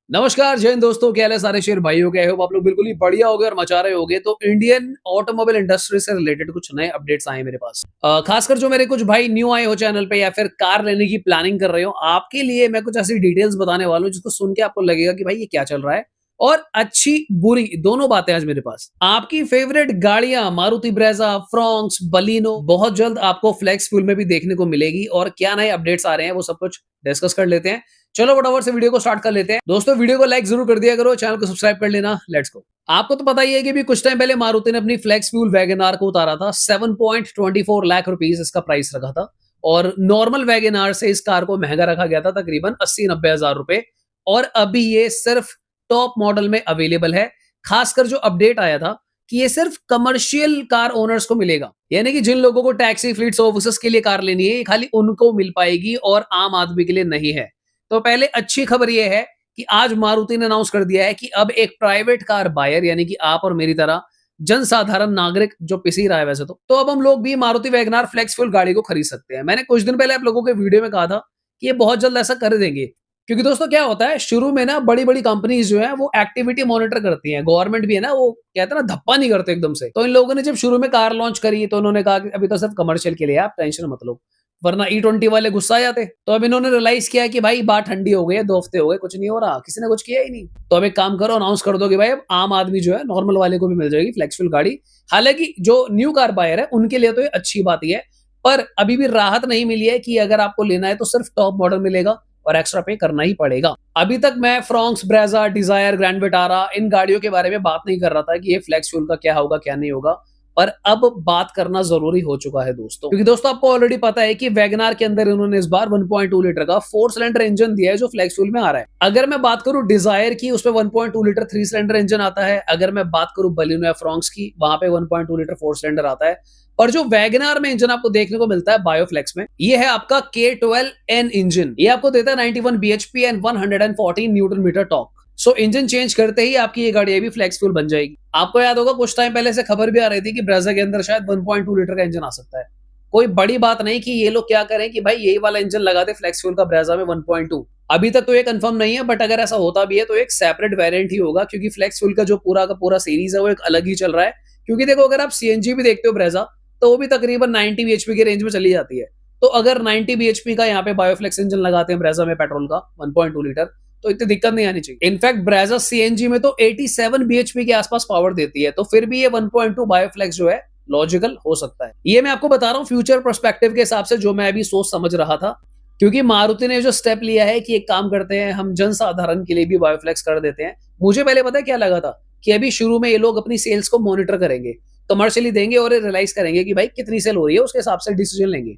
नमस्कार जय हिंद दोस्तों, क्या हाल है सारे शेर भाइयों के। होप आप लोग बिल्कुल ही बढ़िया होगे और मचा रहे होगे। तो इंडियन ऑटोमोबाइल इंडस्ट्री से रिलेटेड कुछ नए अपडेट्स आए मेरे पास। खासकर जो मेरे कुछ भाई न्यू आए हो चैनल पे या फिर कार लेने की प्लानिंग कर रहे हो, आपके लिए मैं कुछ ऐसी डिटेल्स बताने वाला हूँ जिसको सुन के आपको लगेगा कि भाई ये क्या चल रहा है। और अच्छी बुरी दोनों बातें आज मेरे पास। आपकी फेवरेट गाड़ियां मारुति ब्रेजा, फ्रॉन्क्स, बलिनो बहुत जल्द आपको फ्लेक्स फ्यूल में भी देखने को मिलेगी। और क्या नए अपडेट्स आ रहे हैं वो सब कुछ डिस्कस कर लेते हैं। चलो फटाफट से वीडियो को स्टार्ट कर लेते हैं। दोस्तों वीडियो को लाइक जरूर कर दिया करो, चैनल को सब्सक्राइब कर लेना। Let's go. आपको तो पता ही है कि भी कुछ टाइम पहले मारुति ने अपनी फ्लेक्स फ्यूल वैगन आर को उतारा था। 7.24 लाख रुपीस इसका प्राइस रखा था। और नॉर्मल वैगन आर से इस कार को महंगा रखा गया था, तकरीबन 80-90 हजार रुपए। और अभी ये सिर्फ टॉप मॉडल में अवेलेबल है। खासकर जो अपडेट आया था कि ये सिर्फ कमर्शियल कार ओनर्स को मिलेगा, यानी कि जिन लोगों को टैक्सी फ्लीट्स ऑफिसेस के लिए कार लेनी है, ये खाली उनको मिल पाएगी और आम आदमी के लिए नहीं है। तो पहले अच्छी खबर यह है कि आज मारुति ने अनाउंस कर दिया है कि अब एक प्राइवेट कार बायर, यानी कि आप और मेरी तरह जनसाधारण नागरिक जो पिसी रहा है वैसे तो अब हम लोग भी मारुति वैगनार फ्लेक्स फ्यूल गाड़ी को खरीद सकते हैं। मैंने कुछ दिन पहले आप लोगों के वीडियो में कहा था कि ये बहुत जल्द ऐसा कर देंगे। क्योंकि दोस्तों क्या होता है, शुरू में ना बड़ी बड़ी कंपनीज जो है वो एक्टिविटी मॉनिटर करती हैं। गवर्नमेंट भी है ना, वो कहते हैं ना धप्पा नहीं करते एकदम से। तो इन लोगों ने जब शुरू में कार लॉन्च करी तो उन्होंने कहा कि अभी तो सिर्फ कमर्शियल के लिए, आप टेंशन मत लो, वरना E20 वाले गुस्सा आ जाते। तो अब इन्होंने रियलाइज किया कि भाई बात ठंडी हो गई है, 2 हफ्ते हो गए, कुछ नहीं हो रहा, किसी ने कुछ किया ही नहीं। तो अब एक काम करो, अनाउंस कर दो कि भाई अब आम आदमी जो है नॉर्मल वाले को भी मिल जाएगी फ्लेक्स फ्यूल गाड़ी। हालांकि जो न्यू कार बायर है उनके लिए तो ये अच्छी बात ही है, पर अभी भी राहत नहीं मिली है कि अगर आपको लेना है तो सिर्फ टॉप मॉडल मिलेगा और एक्स्ट्रा पे करना ही पड़ेगा। अभी तक मैं Fronx, Brezza, Dzire, grand Vitara इन गाड़ियों के बारे में बात नहीं कर रहा था कि ये फ्लेक्स फ्यूल का क्या होगा क्या नहीं होगा, पर अब बात करना जरूरी हो चुका है दोस्तों। क्योंकि दोस्तों आपको ऑलरेडी पता है कि वैगनार के अंदर इन्होंने इस बार 1.2 लीटर का 4 सिलेंडर इंजन दिया है जो फ्लेक्स फ्यूल में आ रहा है। अगर मैं बात करूं डिजायर की, उसमें 1.2 लीटर 3 सिलेंडर इंजन आता है। अगर मैं बात करूं बलिनो या फ्रॉन्क्स की, वहां पे 1.2 लीटर 4 सिलेंडर आता है। और जो वैगनार में इंजन आपको देखने को मिलता है बायोफ्लेक्स में, ये है आपका K12N इंजन। ये आपको देता है 91 bhp and 114 newton metre torque. So engine change करते ही आपकी ये गाड़ी भी फ्लेक्स फ्यूल बन जाएगी। आपको याद होगा कुछ टाइम पहले से खबर भी आ रही थी कि ब्रेजा के अंदर शायद 1.2 लीटर का इंजन आ सकता है। कोई बड़ी बात नहीं कि ये लोग क्या करें कि भाई यही वाला इंजन लगा दे फ्लेक्स फ्यूल का ब्रेजा में 1.2। अभी तक तो ये कंफर्म नहीं है, बट अगर ऐसा होता भी है तो एक सेपरेट वेरिएंट ही होगा, क्योंकि फ्लेक्स फ्यूल का जो पूरा का पूरा सीरीज है वो एक अलग ही चल रहा है। क्योंकि देखो अगर आप सीएनजी भी देखते हो ब्रेजा, तो वो भी तकरीबन 90 bhp के रेंज में चली जाती है। तो अगर 90 bhp का यहाँ पे बायोफ्लेक्स इंजन लगाते हैं ब्रेजा में पेट्रोल का 1.2 लीटर, तो इतनी दिक्कत नहीं आनी चाहिए। इनफैक्ट ब्रेजा सीएनजी में तो 87 bhp के आसपास पावर देती है, तो फिर भी ये 1.2 बायोफ्लेक्स जो है लॉजिकल हो सकता है। ये मैं आपको बता रहा हूँ फ्यूचर पर्सपेक्टिव के हिसाब से, जो मैं अभी सोच समझ रहा था। क्योंकि मारुति ने जो स्टेप लिया है कि एक काम करते हैं, हम जनसाधारण के लिए भी बायोफ्लेक्स कर देते हैं। मुझे पहले पता है क्या लगा था कि अभी शुरू में ये लोग अपनी सेल्स को मॉनिटर करेंगे, कमर्शियली देंगे और रियलाइज करेंगे कि भाई कितनी सेल हो रही है, उसके हिसाब से डिसीजन लेंगे।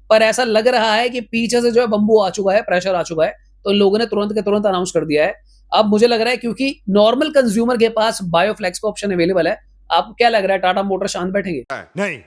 पर ऐसा लग रहा है कि पीछे से जो है बंबू आ चुका है, प्रेशर आ चुका है, तो लोगों ने तुरंत के तुरंत अनाउंस कर दिया है। अब मुझे लग रहा है क्योंकि नॉर्मल कंज्यूमर के पास बायोफ्लेक्स का ऑप्शन अवेलेबल है, आपको क्या लग रहा है टाटा मोटर शांत बैठेंगे? नहीं।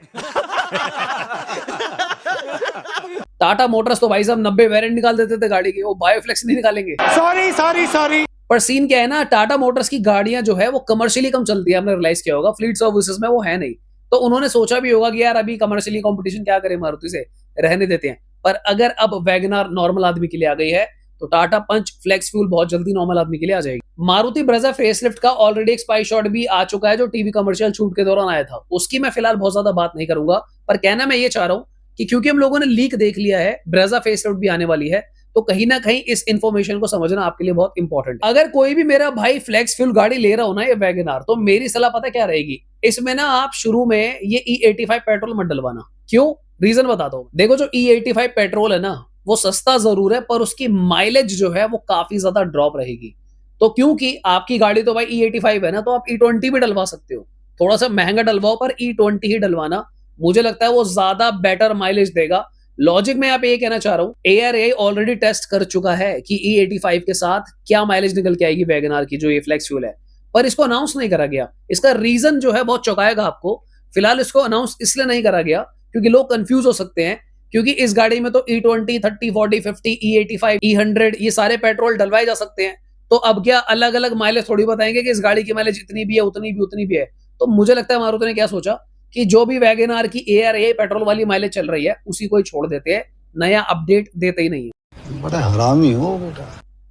टाटा मोटर्स तो भाई साहब 90 वेरिएंट निकाल देते थे गाड़ी के, वो बायोफ्लेक्स नहीं निकालेंगे। Sorry sorry sorry. पर सीन क्या है ना, टाटा मोटर्स की गाड़ियां जो है वो कमर्शियली कम चलती है, हमने रियलाइज किया होगा। फ्लीट सर्विसेज में वो है नहीं, तो उन्होंने सोचा भी होगा कि यार अभी कमर्शियली कंपटीशन क्या करें मारुति से, रहने देते हैं। पर अगर अब वैगनार नॉर्मल आदमी के लिए आ गई है, तो टाटा पंच फ्लेक्स फ्यूल बहुत जल्दी नॉर्मल आदमी के लिए आ जाएगी। मारुति ब्रेजा फेसलिफ्ट का ऑलरेडी एक स्पाई शॉट भी आ चुका है, जो टीवी कमर्शियल शूट के दौरान आया था। उसकी मैं फिलहाल बहुत ज्यादा बात नहीं करूंगा, पर कहना मैं ये चाह रहा हूं कि क्योंकि हम लोगों ने लीक देख लिया है, ब्रेजा फेसलिफ्ट भी आने वाली है, तो कहीं ना कहीं इस इंफॉर्मेशन को समझना आपके लिए बहुत इंपॉर्टेंट है। अगर कोई भी मेरा भाई फ्लेक्स फ्यूल गाड़ी ले रहा हो ना, ये वैगनार, तो मेरी सलाह पता क्या रहेगी, इसमें ना आप शुरू में ये E85 पेट्रोल मत डलवाना। क्यों? रीजन बताता हूं। देखो जो E85 पेट्रोल है ना, वो सस्ता जरूर है, पर उसकी माइलेज जो है वो काफी ज्यादा ड्रॉप रहेगी। तो क्योंकि आपकी गाड़ी तो भाई E85 है ना, तो आप E20 भी डलवा सकते हो। थोड़ा सा महंगा डलवाओ, पर E20 ही डलवाना, मुझे लगता है वो ज्यादा बेटर माइलेज देगा। लॉजिक में यहाँ पे ये कहना चाह रहा हूँ, ARAI ऑलरेडी टेस्ट कर चुका है कि E85 के साथ क्या माइलेज निकल के आएगी वैगनार की, जो ये फ्लेक्स फ्यूल है। पर इसको अनाउंस नहीं करा गया। इसका रीजन जो है बहुत चौंकाएगा आपको। फिलहाल इसको अनाउंस इसलिए नहीं करा गया क्योंकि लोग कंफ्यूज हो सकते हैं, क्योंकि इस गाड़ी में तो E20, 30, 40, 50, E85, E100 ये सारे पेट्रोल डलवाए जा सकते हैं। तो अब क्या अलग अलग माइलेज थोड़ी बताएंगे कि इस गाड़ी की माइलेज इतनी भी है, उतनी भी है। तो मुझे लगता है मारुति ने क्या सोचा कि जो भी वैगनार की ARAI पेट्रोल वाली माइलेज चल रही है, उसी को ही छोड़ देते हैं, नया अपडेट देते ही नहीं है। बड़ा हरामी हो बेटा।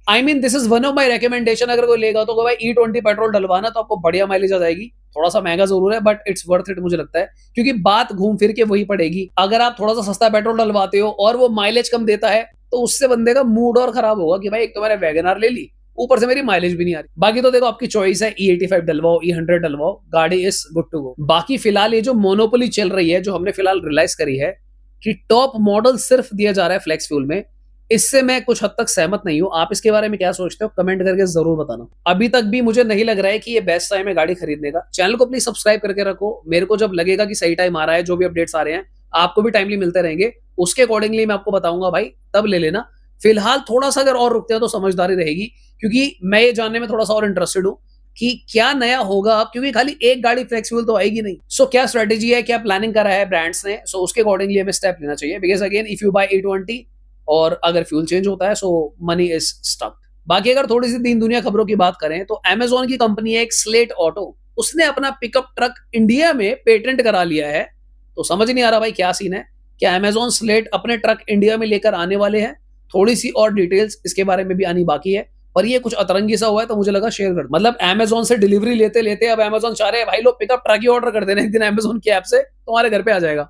I mean this is one of my recommendation, अगर कोई लेगा तो भाई E20 पेट्रोल डलवाना, तो आपको बढ़िया माइलेज आ जाएगी। थोड़ा सा महंगा जरूर है बट इट्स वर्थ इट मुझे लगता है, क्योंकि बात घूम फिर के वही पड़ेगी। अगर आप थोड़ा सा सस्ता पेट्रोल डलवाते हो और वो माइलेज कम देता है, तो उससे बंदे का मूड और खराब होगा कि भाई एक तो मैंने वैगनआर ले ली, ऊपर से मेरी माइलेज भी नहीं आ रही। बाकी तो देखो आपकी चॉइस है, E85 डलवाओ, E100 डलवाओ, गाड़ी इज गुड टू गो। बाकी फिलहाल ये जो मोनोपोली चल रही है, जो हमने फिलहाल रियलाइज करी है कि टॉप मॉडल सिर्फ दिया जा रहा है फ्लेक्स फ्यूल में, इससे मैं कुछ हद तक सहमत नहीं हूं। आप इसके बारे में क्या सोचते हो, कमेंट करके जरूर बताना। अभी तक भी मुझे नहीं लग रहा है कि ये बेस्ट टाइम है गाड़ी खरीदने का। चैनल को प्लीज सब्सक्राइब करके रखो, मेरे को जब लगेगा कि सही टाइम आ रहा है, जो भी अपडेट्स आ रहे हैं आपको भी टाइमली मिलते रहेंगे, उसके अकॉर्डिंगली मैं आपको बताऊंगा भाई, तब ले लेना। फिलहाल थोड़ा सा अगर और रुकते हैं तो समझदारी रहेगी, क्योंकि मैं ये जानने में थोड़ा सा और इंटरेस्टेड हूं कि क्या नया होगा अब, क्योंकि खाली एक गाड़ी फ्लेक्सिबल तो आएगी नहीं। सो क्या स्ट्रेटेजी है, क्या प्लानिंग करा है ब्रांड्स ने, सो उसके अकॉर्डिंगली हमें स्टेप लेना चाहिए। Because again if you buy E20 और अगर फ्यूल चेंज होता है, सो मनी इज स्टक। बाकी अगर थोड़ी सी दीन दुनिया खबरों की बात करें तो अमेजोन की कंपनी है एक स्लेट ऑटो, उसने अपना पिकअप ट्रक इंडिया में पेटेंट करा लिया है। तो समझ नहीं आ रहा भाई क्या सीन है, क्या अमेजोन स्लेट अपने ट्रक इंडिया में लेकर आने वाले हैं? थोड़ी सी और डिटेल्स इसके बारे में भी आनी बाकी है, पर ये कुछ अतरंगी सा हुआ है तो मुझे लगा शेयर कर। मतलब अमेजोन से डिलीवरी लेते लेते अब अमेजोन चाह रहे हैं भाई लोग पिकअप ट्रक ही ऑर्डर कर देना एक दिन अमेजोन की ऐप से, तुम्हारे घर पे आ जाएगा।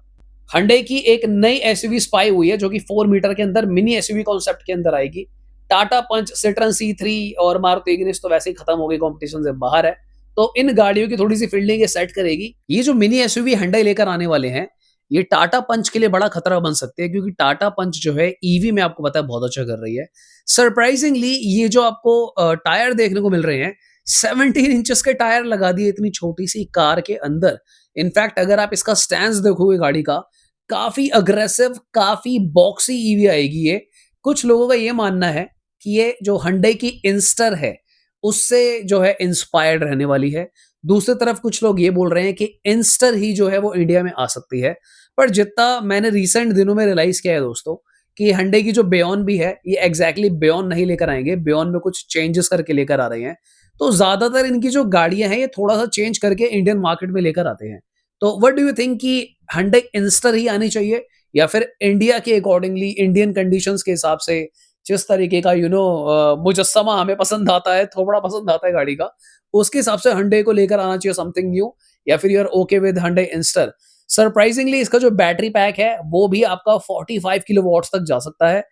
Hyundai की एक नई एसयूवी स्पाई हुई है, जो कि 4 मीटर के अंदर मिनी एसयूवी कॉन्सेप्ट के अंदर आएगी। टाटा पंच, सिट्रन C3 और मारुति इग्निस तो वैसे ही खत्म हो गई, कंपटीशन से बाहर है। तो इन गाड़ियों की थोड़ी सी फील्डिंग ये सेट करेगी। ये जो मिनी एसयूवी Hyundai लेकर आने वाले हैं, ये टाटा पंच के लिए बड़ा खतरा बन सकते हैं, क्योंकि टाटा पंच जो है ईवी में आपको पता है बहुत अच्छा कर रही है। सरप्राइजिंगली ये जो आपको टायर देखने को मिल रहे हैं, 17 इंचेस के टायर लगा दिए इतनी छोटी सी कार के अंदर। इनफैक्ट अगर आप इसका स्टैंड देखोगे गाड़ी का, काफी अग्रेसिव, काफी बॉक्सी ईवी आएगी ये। कुछ लोगों का ये मानना है कि ये जो Hyundai की इंस्टर है, उससे जो है इंस्पायर्ड रहने वाली है। दूसरी तरफ कुछ लोग ये बोल रहे हैं कि इंस्टर ही जो है वो इंडिया में आ सकती है। पर जितना मैंने रिसेंट दिनों में रियलाइज किया है दोस्तों, कि Hyundai की जो बेयॉन भी है, ये एग्जैक्टली बेयॉन नहीं लेकर आएंगे, बेयॉन में कुछ चेंजेस करके लेकर आ रहे हैं। तो ज्यादातर इनकी जो गाड़ियां हैं ये थोड़ा सा चेंज करके इंडियन मार्केट में लेकर आते हैं। तो व्हाट डू यू थिंक कि Hyundai इंस्टर ही आनी चाहिए, या फिर इंडिया के अकॉर्डिंगली, इंडियन कंडीशंस के हिसाब से, जिस तरीके का मुजस्समा हमें पसंद आता है, थोबड़ा पसंद आता है गाड़ी का, उसके हिसाब से Hyundai को लेकर आना चाहिए समथिंग न्यू, या फिर you are okay with Hyundai Inster? Surprisingly इसका जो बैटरी पैक है वो भी आपका 45 किलोवाट्स तक जा सकता है।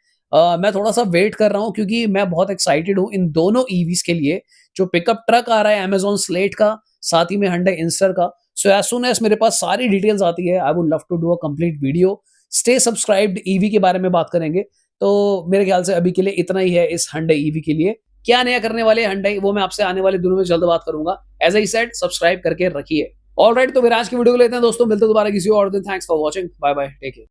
मैं थोड़ा सा वेट कर रहा हूँ, क्योंकि मैं बहुत एक्साइटेड हूँ इन दोनों ईवीज के लिए। जो पिकअप ट्रक आ रहा है अमेजोन स्लेट का, साथ ही में Hyundai इंस्टर का। सो एज सून एज मेरे पास सारी डिटेल्स आती है, I would love to do a complete video. Stay subscribed, EV के बारे में बात करेंगे। तो मेरे ख्याल से अभी के लिए इतना ही है इस Hyundai ईवी के लिए। क्या नया करने वाले हैं Hyundai, वो मैं आपसे आने वाले दिनों में जल्द बात करूंगा। एज आई सेड, सब्सक्राइब करके रखिए। ऑलराइट, तो फिर आज की वीडियो को लेते हैं दोस्तों, मिलते हैं दोबारा किसी और दिन। Thanks for watching, bye bye, take care.